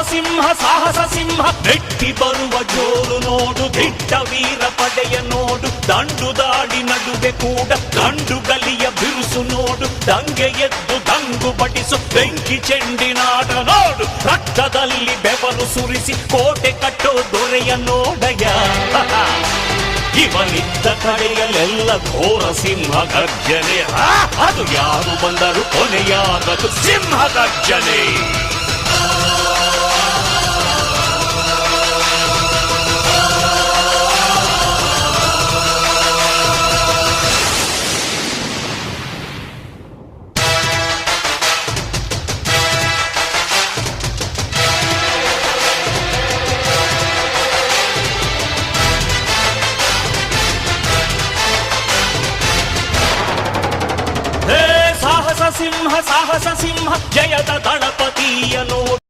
ಸಿಂಹ ಸಾಹಸ ಸಿಂಹ ನೆಟ್ಟಿ ಬರುವ ಜೋರು ನೋಡು, ದಿಟ್ಟ ವೀರ ಪಡೆಯ ನೋಡು, ದಂಡು ದಾಡಿ ನಡುವೆ ಕೂಡ ಗಂಡು ಗಲಿಯ ಬಿರುಸು ನೋಡು, ದಂಗೆ ಎದ್ದು ದಂಗು ಬಡಿಸು ಬೆಂಕಿ ಚೆಂಡಿನಾಟ ನೋಡು, ರಕ್ತದಲ್ಲಿ ಬೆವರು ಸುರಿಸಿ ಕೋಟೆ ಕಟ್ಟೋ ದೊರೆಯ ನೋಡಯ. ಇವನಿದ್ದ ಕಡೆಯಲ್ಲೆಲ್ಲ ಘೋರ ಸಿಂಹ ಗರ್ಜನೆ, ಅದು ಯಾರು ಬಂದರು ಕೊನೆಯಾಗದು ಸಿಂಹ ಗರ್ಜನೆ. ಸಿಂಹ ಸಾಹಸ ಸಿಂಹ ಜಯದ ದಳಪತಿಯ ನೋಡು,